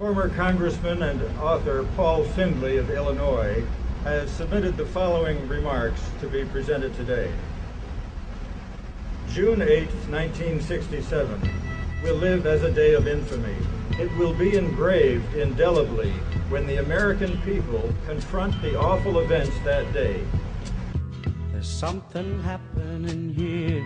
Former Congressman and author Paul Findley of Illinois has submitted the following remarks to be presented today. June 8, 1967, will live as a day of infamy. It will be engraved indelibly when the American people confront the awful events that day. There's something happening here,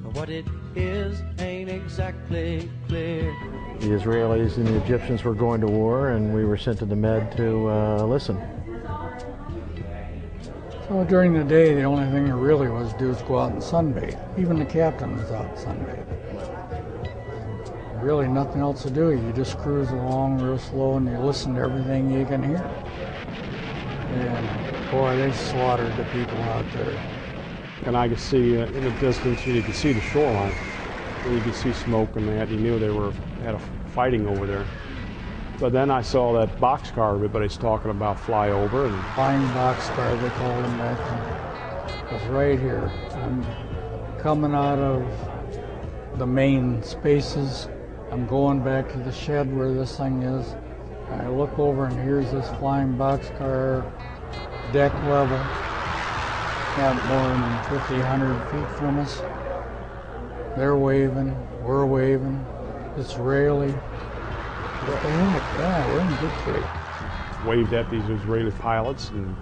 but what it is ain't exactly clear. The Israelis and the Egyptians were going to war, and we were sent to the Med to listen. So during the day, the only thing you really was to do was go out and sunbathe. Even the captain was out sunbathing. Really nothing else to do. You just cruise along real slow and you listen to everything you can hear. And boy, they slaughtered the people out there. And I could see in the distance, you could see the shoreline. And you could see smoke and that. You knew they had a fighting over there. But then I saw that boxcar everybody's talking about fly over. And flying boxcar, they called them back then. It was right here. I'm coming out of the main spaces. I'm going back to the shed where this thing is. I look over and here's this flying boxcar, deck level, not more than 50, 100 feet from us. They're waving, we're waving, Israeli. What the heck? Yeah, we're in good shape. Waved at these Israeli pilots and,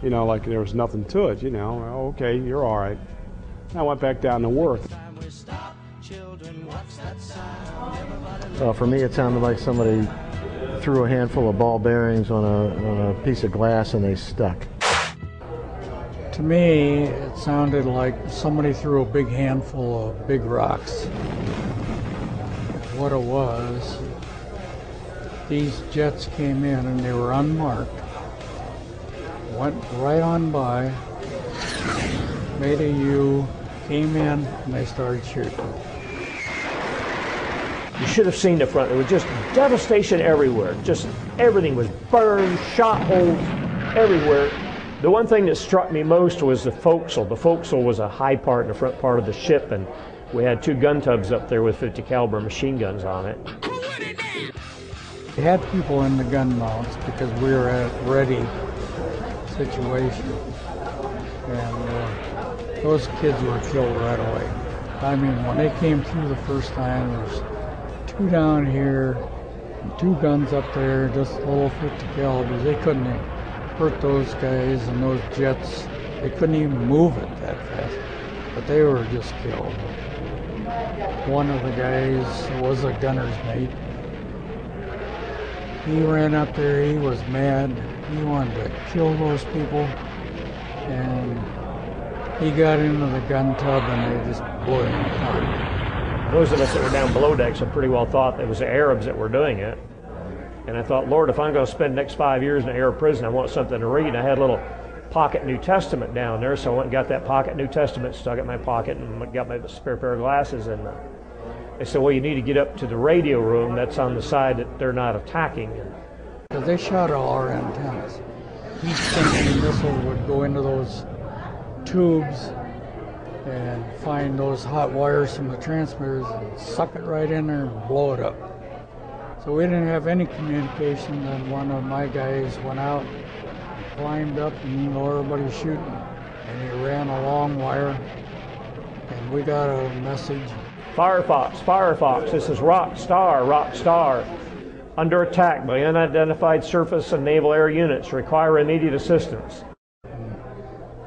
you know, like there was nothing to it, you know. Oh, okay, you're all right. I went back down to work. For me, it sounded like somebody threw a handful of ball bearings on a piece of glass and they stuck. To me, it sounded like somebody threw a big handful of big rocks. What it was, these jets came in and they were unmarked, went right on by, made a U, came in, and they started shooting. You should have seen the front. There was just devastation everywhere. Just everything was burned, shot holes everywhere. The one thing that struck me most was the forecastle. The forecastle was a high part in the front part of the ship, and we had 2 gun tubs up there with 50 caliber machine guns on it. We had people in the gun mounts because we were at a ready situation. And those kids were killed right away. I mean, when they came through the first time, there's 2 down here, and 2 guns up there, just little 50 calibers. They couldn't hurt those guys and those jets. They couldn't even move it that fast, but they were just killed. One of the guys was a gunner's mate. He ran up there, he was mad. He wanted to kill those people, and he got into the gun tub and they just blew him apart. Those of us that were down below decks had pretty well thought it was the Arabs that were doing it. And I thought, Lord, if I'm going to spend the next 5 years in an Arab prison, I want something to read. I had a little pocket New Testament down there, so I went and got that pocket New Testament, stuck it in my pocket, and got my spare pair of glasses. And they said, well, you need to get up to the radio room that's on the side that they're not attacking. Because they shot all our antennas. Each thinking missile would go into those tubes and find those hot wires from the transmitters and suck it right in there and blow it up. So we didn't have any communication. Then one of my guys went out, climbed up, and you know, everybody was shooting. And he ran a long wire, and we got a message. Firefox, this is Rock Star. Under attack by unidentified surface and naval air units. Require immediate assistance.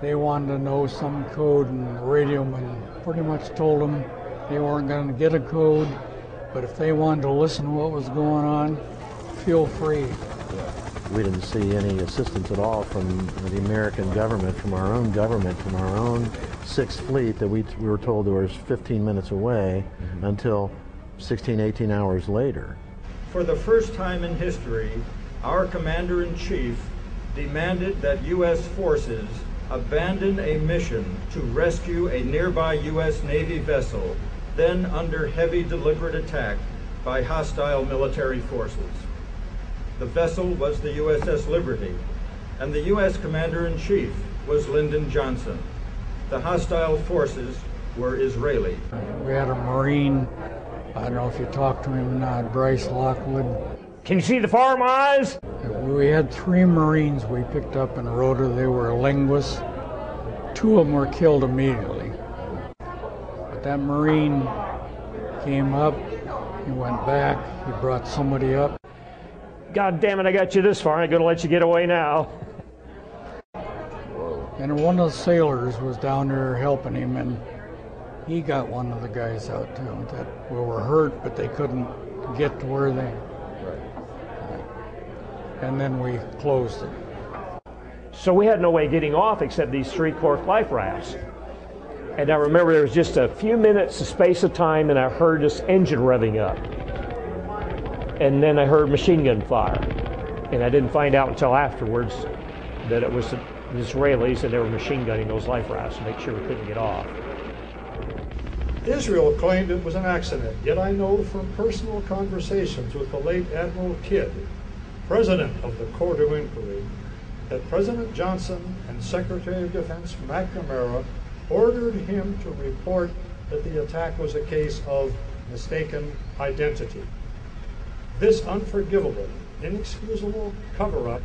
They wanted to know some code, and the radioman pretty much told them they weren't going to get a code, but if they wanted to listen to what was going on, feel free. We didn't see any assistance at all from the American government, from our own 6th Fleet that we were told was 15 minutes away until 16, 18 hours later. For the first time in history, our Commander-in-Chief demanded that U.S. forces abandon a mission to rescue a nearby U.S. Navy vessel, then under heavy deliberate attack by hostile military forces. The vessel was the USS Liberty, and the U.S. Commander-in-Chief was Lyndon Johnson. The hostile forces were Israeli. We had a Marine I don't know if you talked to him or not, Bryce Lockwood. Can you see the farm eyes? We had 3 Marines we picked up in Rota. They were linguists. 2 of them were killed immediately. But that Marine came up, he went back, he brought somebody up. God damn it, I got you this far. I ain't gonna let you get away now. And one of the sailors was down there helping him, and he got one of the guys out too that were hurt, but they couldn't get to where they. And then we closed it. So we had no way of getting off except these 3 cork life rafts. And I remember there was just a few minutes of space of time, and I heard this engine revving up. And then I heard machine gun fire. And I didn't find out until afterwards that it was the Israelis, and they were machine gunning those life rafts to make sure we couldn't get off. Israel claimed it was an accident, yet I know from personal conversations with the late Admiral Kidd, President of the Court of Inquiry, that President Johnson and Secretary of Defense McNamara ordered him to report that the attack was a case of mistaken identity. This unforgivable, inexcusable cover-up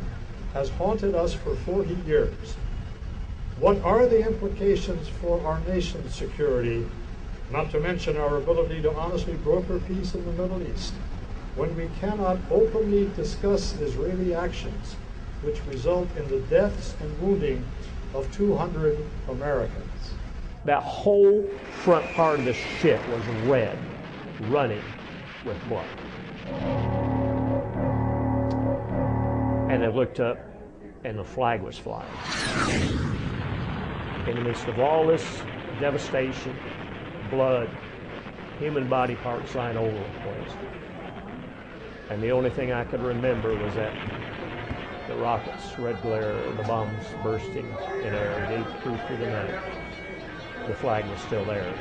has haunted us for 40 years. What are the implications for our nation's security, not to mention our ability to honestly broker peace in the Middle East, when we cannot openly discuss Israeli actions which result in the deaths and wounding of 200 Americans? That whole front part of the ship was red, running with blood. And I looked up, and the flag was flying. In the midst of all this devastation, blood, human body parts lying all over the place. And the only thing I could remember was that the rockets, red glare, the bombs bursting in air, they flew through the night. The flag was still there.